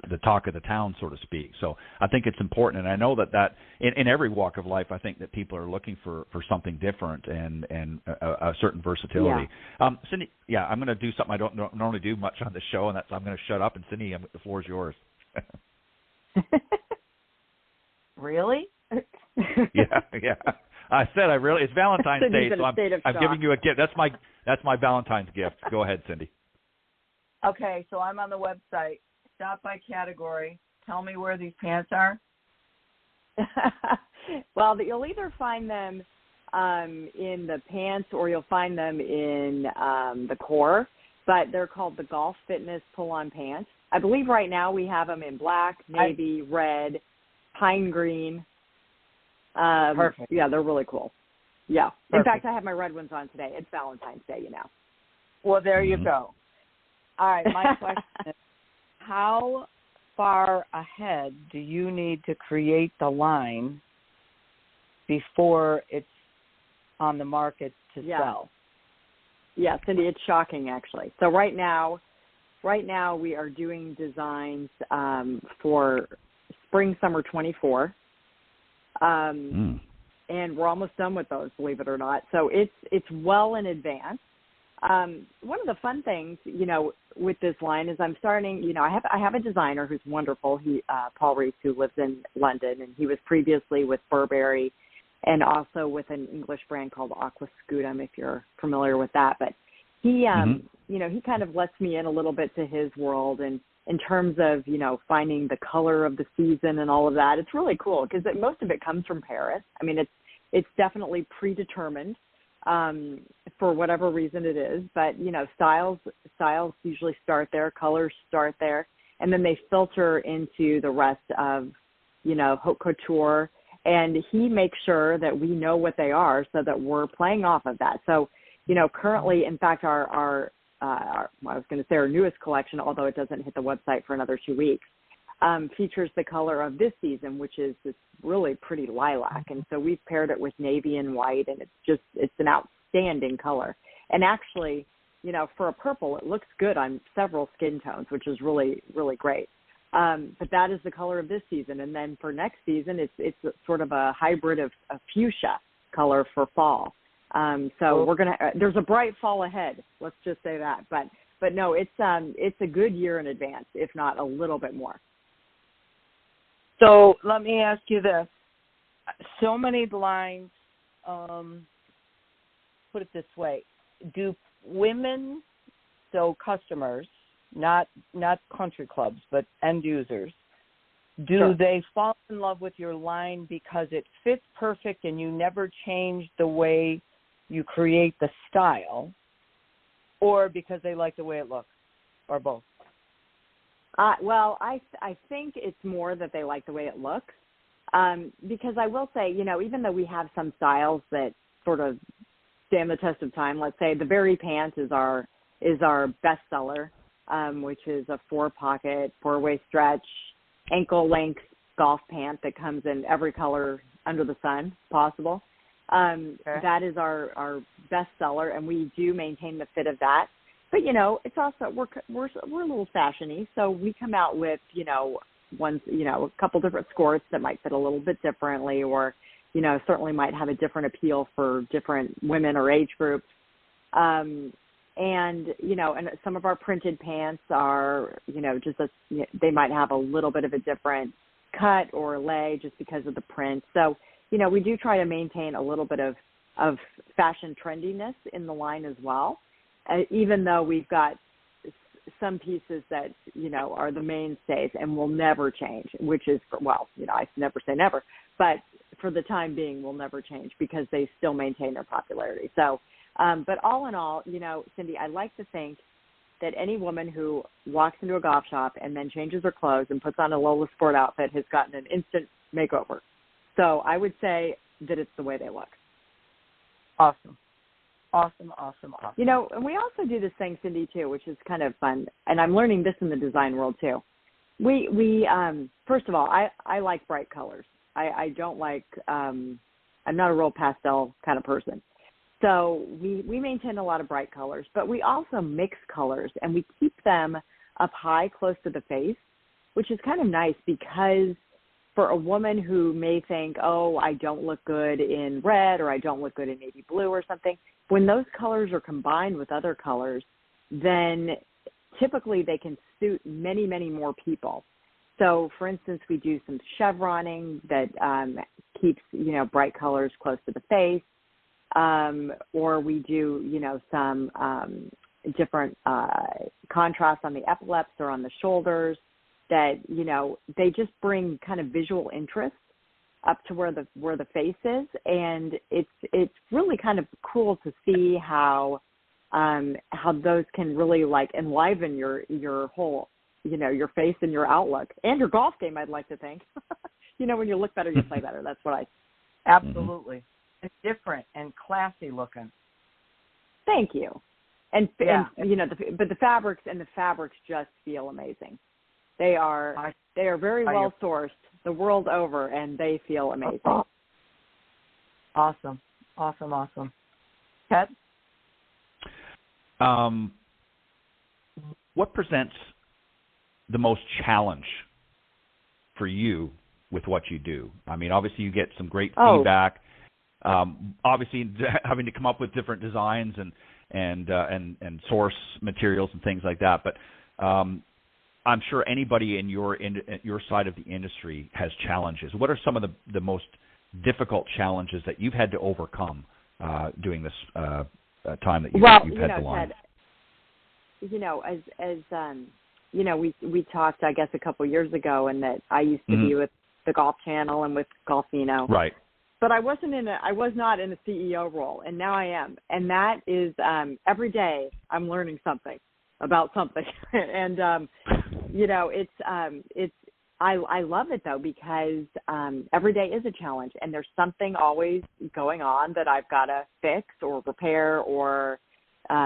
the talk of the town, so to speak. So I think it's important, and I know that in every walk of life, I think that people are looking for something different and a certain versatility. Yeah. Cindy, I'm going to do something I don't normally do much on the show, and I'm going to shut up. And Cindy, the floor is yours. Really? Yeah. I said it's Valentine's Day, so I'm giving you a gift. That's my Valentine's gift. Go ahead, Cindy. Okay, so I'm on the website. Stop by category. Tell me where these pants are. Well, you'll either find them in the pants or you'll find them in the core, but they're called the Golf Fitness Pull-On Pants. I believe right now we have them in black, navy, red, pine green. Perfect. Yeah, they're really cool. Yeah. Perfect. In fact, I have my red ones on today. It's Valentine's Day, Well, there you go. All right, my question is, how far ahead do you need to create the line before it's on the market to sell? Yeah, Cindy, it's shocking, actually. So right now we are doing designs for spring, summer 24. And we're almost done with those, believe it or not. So it's well in advance. One of the fun things, with this line is I'm starting, I have a designer who's wonderful. He, Paul Reese, who lives in London, and he was previously with Burberry and also with an English brand called Aquascutum, if you're familiar with that. But he, he kind of lets me in a little bit to his world, and in terms of, finding the color of the season and all of that, it's really cool because most of it comes from Paris. I mean, it's definitely predetermined. For whatever reason it is, but styles usually start there, colors start there, and then they filter into the rest of haute couture, and he makes sure that we know what they are so that we're playing off of that. So currently, in fact, our I was going to say our newest collection, although it doesn't hit the website for another 2 weeks, features the color of this season, which is this really pretty lilac. And so we've paired it with navy and white, and it's an outstanding color. And actually, for a purple, it looks good on several skin tones, which is really, really great. But that is the color of this season. And then for next season, it's sort of a hybrid of fuchsia color for fall. So there's a bright fall ahead. Let's just say that. But no, it's a good year in advance, if not a little bit more. So let me ask you this. So many lines, put it this way, do women, so customers, not country clubs, but end users, do they fall in love with your line because it fits perfect and you never change the way you create the style, or because they like the way it looks, or both? Well, I think it's more that they like the way it looks, because I will say, even though we have some styles that sort of stand the test of time, let's say the Berry Pants is our best seller, which is a 4-pocket, 4-way stretch, ankle-length golf pant that comes in every color under the sun possible. That is our best seller, and we do maintain the fit of that. But it's also we're a little fashiony, so we come out with a couple different skirts that might fit a little bit differently, or certainly might have a different appeal for different women or age groups. And some of our printed pants are they might have a little bit of a different cut or lay just because of the print. So we do try to maintain a little bit of fashion trendiness in the line as well. Even though we've got some pieces that, are the mainstays and will never change, which is, I never say never, but for the time being will never change because they still maintain their popularity. So, but all in all, Cindy, I like to think that any woman who walks into a golf shop and then changes her clothes and puts on a Lola Sport outfit has gotten an instant makeover. So I would say that it's the way they look. Awesome. And we also do this thing, Cindy, too, which is kind of fun. And I'm learning this in the design world, too. We first of all, I like bright colors. I don't like, I'm not a real pastel kind of person. So we maintain a lot of bright colors, but we also mix colors, and we keep them up high close to the face which is kind of nice because for a woman who may think, oh, I don't look good in red or I don't look good in navy blue or something, when those colors are combined with other colors, then typically they can suit many, many more people. So, for instance, we do some chevroning that keeps, bright colors close to the face, or we do, some different contrast on the epaulets or on the shoulders that, they just bring kind of visual interest up to where the face is. And it's really kind of cool to see how those can really like enliven your whole, your face and your outlook and your golf game, I'd like to think. When you look better, you play better. That's what I. Absolutely. It's different and classy looking. Thank you. And but the fabrics just feel amazing. They are very well sourced the world over, and they feel amazing. Awesome. Ted? What presents the most challenge for you with what you do? I mean, obviously you get some great feedback. Obviously having to come up with different designs and source materials and things like that. But I'm sure anybody in your side of the industry has challenges. What are some of the most difficult challenges that you've had to overcome doing this time that you've had the line? Ted, we talked, I guess, a couple of years ago, and that I used to be with the Golf Channel and with Golfino. Right. But I was not in a CEO role, and now I am. And that is every day I'm learning something about something. And I love it though, because every day is a challenge, and there's something always going on that I've got to fix or repair or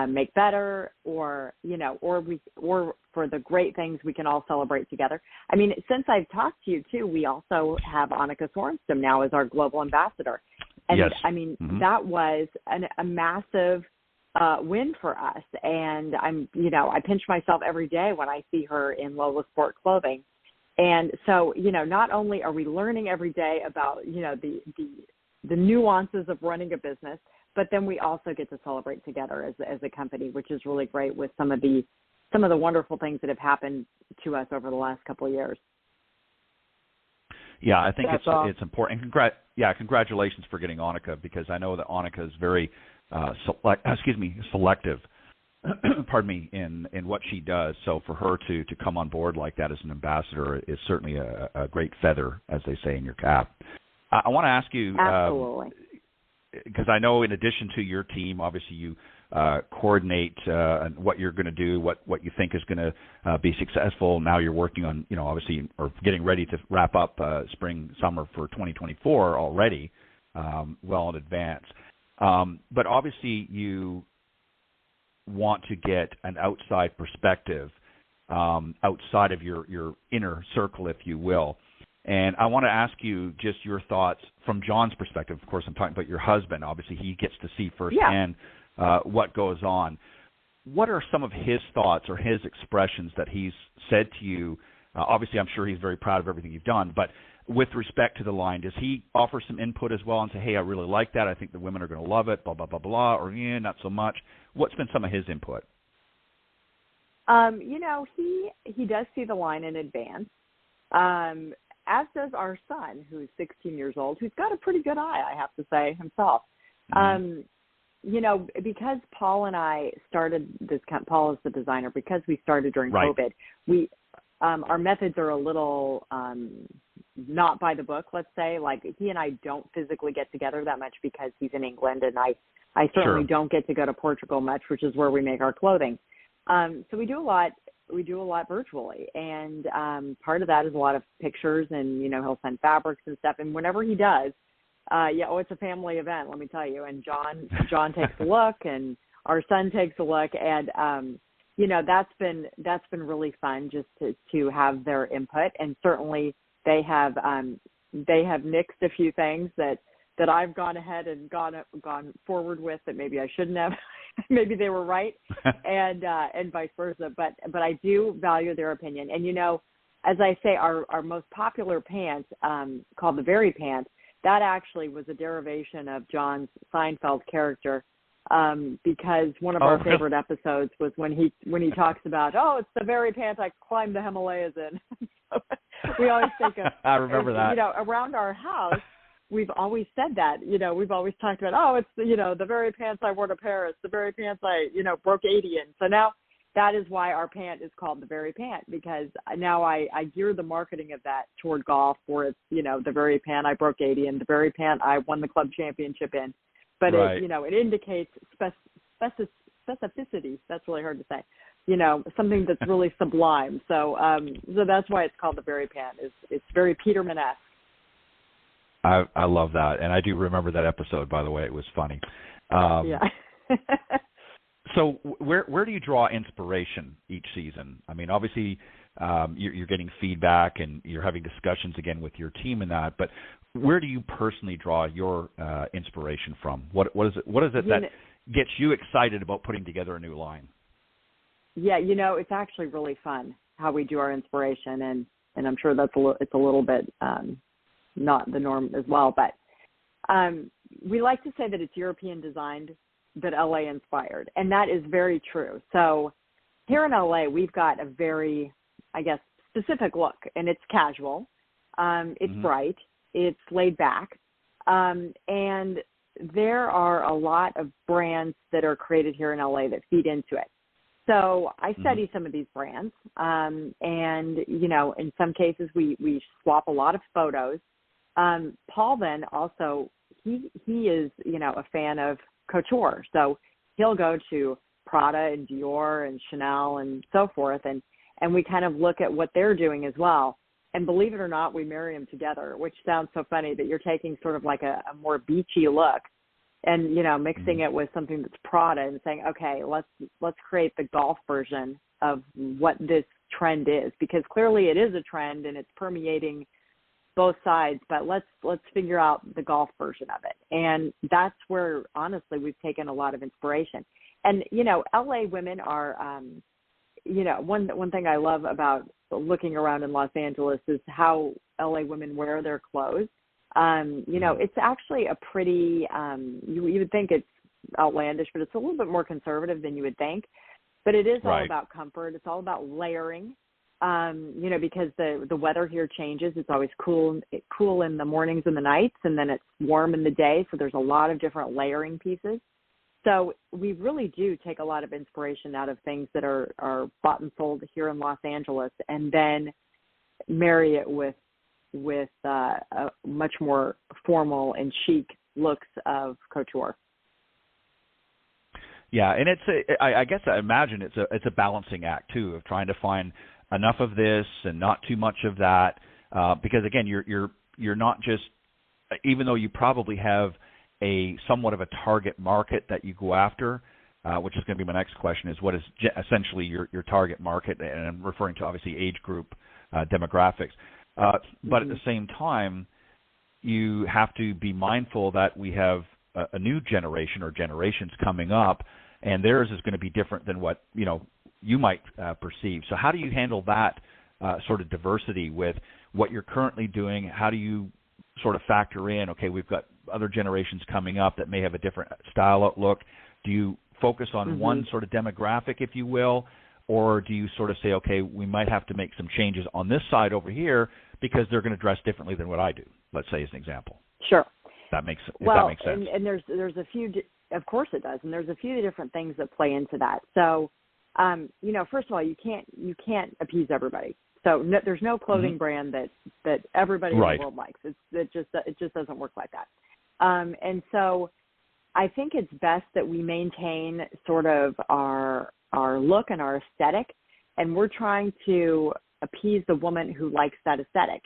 make better, or for the great things we can all celebrate together. I mean, since I've talked to you too, we also have Annika Sorenstam now as our global ambassador. And yes. I mean, that was a massive win for us. And I pinch myself every day when I see her in LOHLA Sport clothing. And so, not only are we learning every day about, the nuances of running a business, but then we also get to celebrate together as a company, which is really great with some of the wonderful things that have happened to us over the last couple of years. Yeah, I think it's important. And congratulations for getting Annika, because I know that Annika is very selective. Pardon me, in what she does. So for her to come on board like that as an ambassador is certainly a great feather, as they say, in your cap. I want to ask you, absolutely, because I know in addition to your team, obviously you coordinate what you're going to do, what you think is going to be successful. Now you're working on, obviously, or getting ready to wrap up spring, summer for 2024 already, well in advance. But obviously you want to get an outside perspective outside of your inner circle, if you will. And I want to ask you just your thoughts from John's perspective. Of course, I'm talking about your husband. Obviously, he gets to see firsthand what goes on. What are some of his thoughts or his expressions that he's said to you? Obviously, I'm sure he's very proud of everything you've done. But with respect to the line, does he offer some input as well and say, hey, I really like that. I think the women are going to love it, blah, blah, blah, blah, or not so much? What's been some of his input? He does see the line in advance. As does our son, who's 16 years old, who's got a pretty good eye, I have to say, himself. Because Paul and I started this, Paul is the designer, because we started during COVID, we our methods are a little not by the book, let's say. Like, he and I don't physically get together that much because he's in England, and I certainly don't get to go to Portugal much, which is where we make our clothing. So we do a lot virtually, and part of that is a lot of pictures, and he'll send fabrics and stuff, and whenever he does, it's a family event, let me tell you. And John takes a look, and our son takes a look, and that's been really fun just to have their input. And certainly they have nixed a few things that I've gone ahead and gone forward with that maybe I shouldn't have. Maybe they were right, and vice versa. But I do value their opinion. And as I say, our most popular pant, called the Very Pant, that actually was a derivation of John's Seinfeld character, because one of our favorite episodes was when he talks about, it's the very pant I climbed the Himalayas in. So we always think of, I remember that. Around our house, we've always said that. We've always talked about, it's the very pants I wore to Paris, the very pants I broke 80 in. So now that is why our pant is called the Very Pant, because now I gear the marketing of that toward golf, where it's the very pant I broke 80 in, the very pant I won the club championship in. But right. it indicates specificity. That's really hard to say. Something that's really sublime. So that's why it's called the Very Pant. It's very Peterman-esque. I love that, and I do remember that episode. By the way, it was funny. Yeah. So where do you draw inspiration each season? I mean, obviously, you're getting feedback and you're having discussions again with your team in that. But where do you personally draw your inspiration from? What is it that gets you excited about putting together a new line? Yeah, it's actually really fun how we do our inspiration, and I'm sure it's a little bit not the norm as well. But we like to say that it's European designed, but LA inspired, and that is very true. So here in LA, we've got a very, specific look, and it's casual, it's bright, it's laid back, and there are a lot of brands that are created here in LA that feed into it. So I study some of these brands, and in some cases we swap a lot of photos. Paul then also he is a fan of couture, so he'll go to Prada and Dior and Chanel and so forth, and we kind of look at what they're doing as well. And believe it or not, we marry them together, which sounds so funny that you're taking sort of like a more beachy look and mixing it with something that's Prada and saying, okay, let's create the golf version of what this trend is, because clearly it is a trend and it's permeating both sides, but let's figure out the golf version of it. And that's where, honestly, we've taken a lot of inspiration. And, LA women are, one thing I love about looking around in Los Angeles is how LA women wear their clothes. It's actually a pretty, you would think it's outlandish, but it's a little bit more conservative than you would think. But it is all about comfort. It's all about layering. Because the weather here changes. It's always cool in the mornings and the nights, and then it's warm in the day. So there's a lot of different layering pieces. So we really do take a lot of inspiration out of things that are bought and sold here in Los Angeles, and then marry it with a much more formal and chic looks of couture. Yeah, and I guess I imagine it's a balancing act too, of trying to find enough of this and not too much of that, because again, you're not just, even though you probably have a somewhat of a target market that you go after, which is going to be my next question, is what is essentially your target market, and I'm referring to obviously age group demographics, but at the same time, you have to be mindful that we have a new generation or generations coming up, and theirs is going to be different than what you might perceive. So how do you handle that sort of diversity with what you're currently doing? How do you sort of factor in, okay, we've got other generations coming up that may have a different style outlook? Do you focus on one sort of demographic, if you will, or do you sort of say, okay, we might have to make some changes on this side over here because they're going to dress differently than what I do, let's say as an example? Sure. That makes sense. And there's a few, of course it does, and there's a few different things that play into that. So, first of all, you can't appease everybody. So there's no clothing brand that everybody in the world likes. It just doesn't work like that. And so I think it's best that we maintain sort of our look and our aesthetic, and we're trying to appease the woman who likes that aesthetic.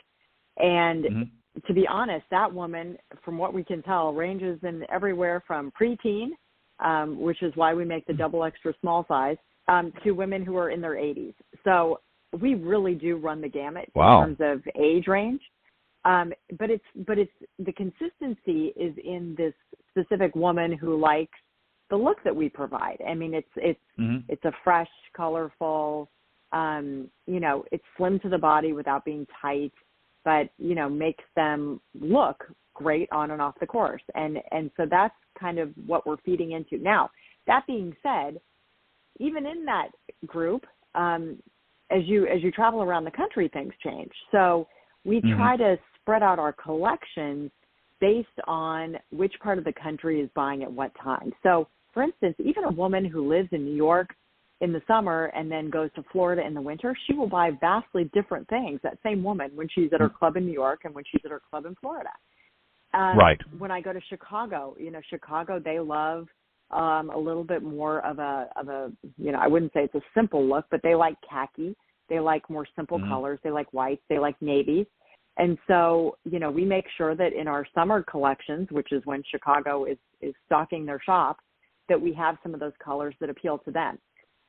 And to be honest, that woman, from what we can tell, ranges in everywhere from preteen, which is why we make the double extra small size, to women who are in their 80s. So we really do run the gamut in terms of age range. But it's the consistency is in this specific woman who likes the look that we provide. I mean, it's a fresh, colorful, It's slim to the body without being tight, but, makes them look great on and off the course. And so that's kind of what we're feeding into. Now, that being said, even in that group, as you travel around the country, things change. So we try to spread out our collections based on which part of the country is buying at what time. So, for instance, even a woman who lives in New York in the summer and then goes to Florida in the winter, she will buy vastly different things, that same woman, when she's at her club in New York and when she's at her club in Florida. Right. When I go to Chicago, Chicago, they love a little bit more of a, I wouldn't say it's a simple look, but they like khaki. They like more simple colors. They like whites. They like navies. And so, we make sure that in our summer collections, which is when Chicago is stocking their shop, that we have some of those colors that appeal to them.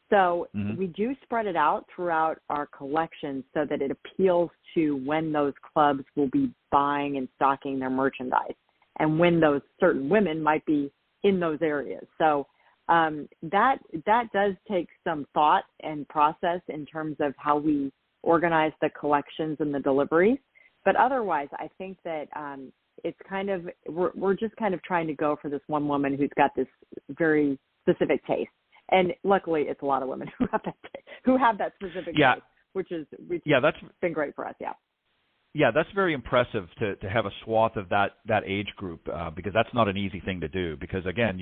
So we do spread it out throughout our collections so that it appeals to when those clubs will be buying and stocking their merchandise and when those certain women might be in those areas. So that does take some thought and process in terms of how we organize the collections and the deliveries. But otherwise, I think that it's kind of, we're just kind of trying to go for this one woman who's got this very specific taste. And luckily, it's a lot of women who have that specific taste, which that's been great for us. Yeah. Yeah, that's very impressive to have a swath of that age group because that's not an easy thing to do. Because again,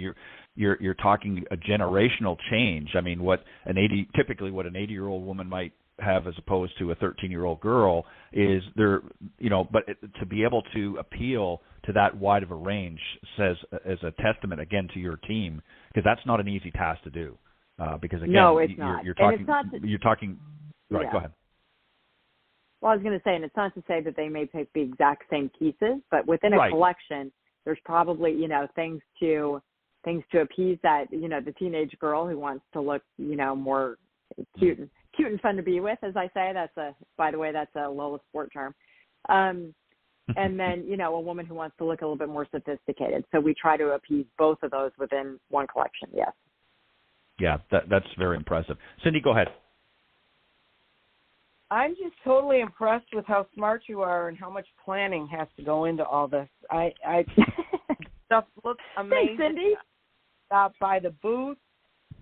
you're talking a generational change. I mean, what an 80-year-old woman might have as opposed to a 13-year-old girl is there. To be able to appeal to that wide of a range says as a testament again to your team, because that's not an easy task to do. Because again, no, it's not. You're talking. Right. Yeah. Go ahead. Well, I was going to say, and it's not to say that they may pick the exact same pieces, but within a collection, there's probably, things to appease that, the teenage girl who wants to look, more cute and fun to be with, as I say. By the way, that's a LOHLA sport term. And then, a woman who wants to look a little bit more sophisticated. So we try to appease both of those within one collection. Yes. Yeah, that's very impressive. Cindy, go ahead. I'm just totally impressed with how smart you are and how much planning has to go into all this. Stuff looks amazing. Thanks, Cindy. Stop by the booth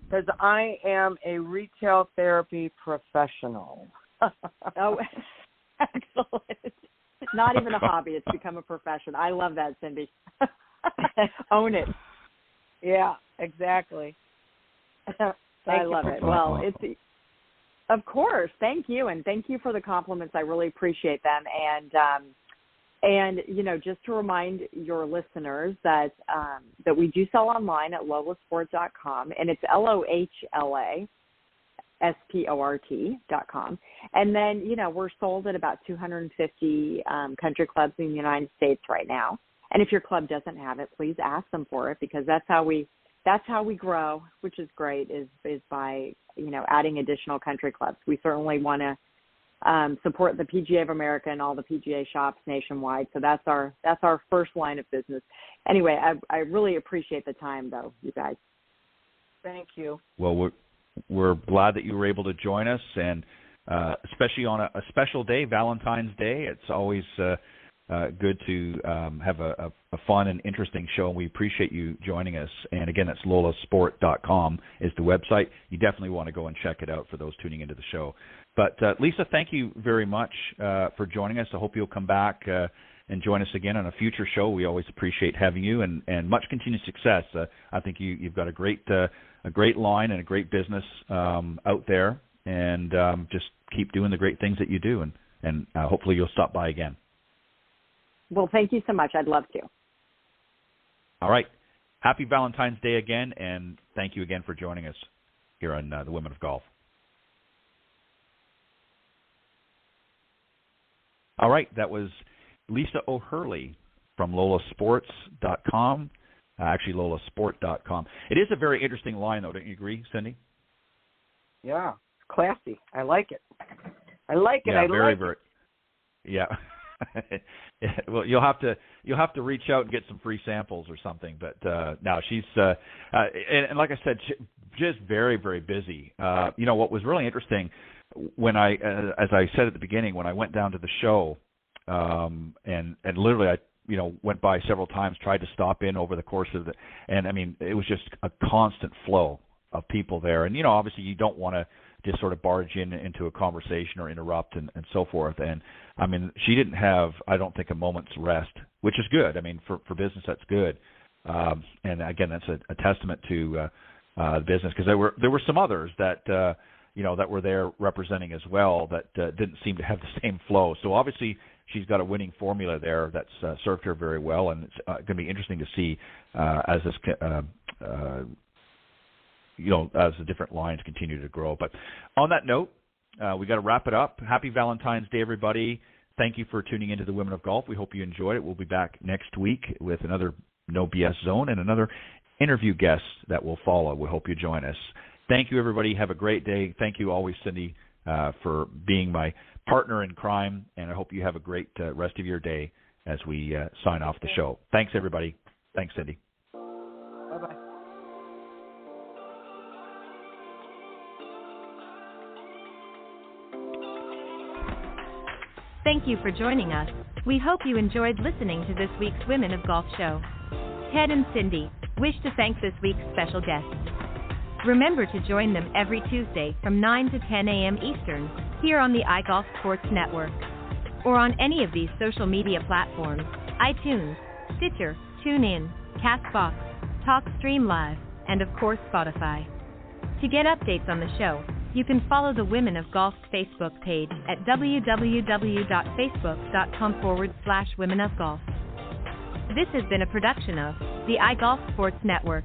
because I am a retail therapy professional. Oh, excellent. Not even a hobby. It's become a profession. I love that, Cindy. Own it. Yeah, exactly. I love it. Well, of course. Thank you. And thank you for the compliments. I really appreciate them. And just to remind your listeners that we do sell online at LOHLAsport.com, and it's LOHLAsport.com. And then, we're sold at about 250 country clubs in the United States right now. And if your club doesn't have it, please ask them for it, because that's how we grow, which is great, is by, adding additional country clubs. We certainly want to support the PGA of America and all the PGA shops nationwide. So that's our first line of business. Anyway, I really appreciate the time, though, you guys. Thank you. Well, we're glad that you were able to join us, and especially on a special day, Valentine's Day. It's always good to have a fun and interesting show, and we appreciate you joining us. And again, that's LOHLAsport.com is the website. You definitely want to go and check it out for those tuning into the show. But Lisa, thank you very much for joining us. I hope you'll come back and join us again on a future show. We always appreciate having you, and much continued success. I think you've got a great line and a great business out there, and just keep doing the great things that you do, and hopefully you'll stop by again. Well, thank you so much. I'd love to. All right. Happy Valentine's Day again, and thank you again for joining us here on The Women of Golf. All right. That was Lisa O'Hurley from LOHLAsports.com, actually LOHLAsport.com. It is a very interesting line, though. Don't you agree, Cindy? Yeah. It's classy. I like it. Yeah, very. Yeah. Well, you'll have to reach out and get some free samples or something. But no, she's and like I said, just very, very busy. What was really interesting when I, as I said at the beginning, when I went down to the show, and literally I, went by several times, tried to stop in over the course of and I mean, it was just a constant flow of people there. And, obviously you don't want to just sort of barge into a conversation or interrupt and so forth. And I mean, she didn't have, I don't think, a moment's rest, which is good. I mean, for business, that's good. And again, that's a testament to the business, because there were some others that, that were there representing as well that didn't seem to have the same flow. So obviously she's got a winning formula there that's served her very well, and it's going to be interesting to see as this, as the different lines continue to grow. But on that note, we got to wrap it up. Happy Valentine's Day, everybody. Thank you for tuning into the Women of Golf. We hope you enjoyed it. We'll be back next week with another No BS Zone and another interview guest that will follow. We hope you join us. Thank you, everybody. Have a great day. Thank you always, Cindy, for being my partner in crime, and I hope you have a great rest of your day as we sign off the show. Thanks, everybody. Thanks, Cindy. Bye-bye. Thank you for joining us. We hope you enjoyed listening to this week's Women of Golf show. Ted and Cindy wish to thank this week's special guests. Remember to join them every Tuesday from 9 to 10 a.m. Eastern here on the iGolf Sports Network, or on any of these social media platforms: iTunes, Stitcher, TuneIn, CastBox, TalkStream Live, and of course Spotify. To get updates on the show, you can follow the Women of Golf Facebook page at www.facebook.com/womenofgolf. This has been a production of the iGolf Sports Network.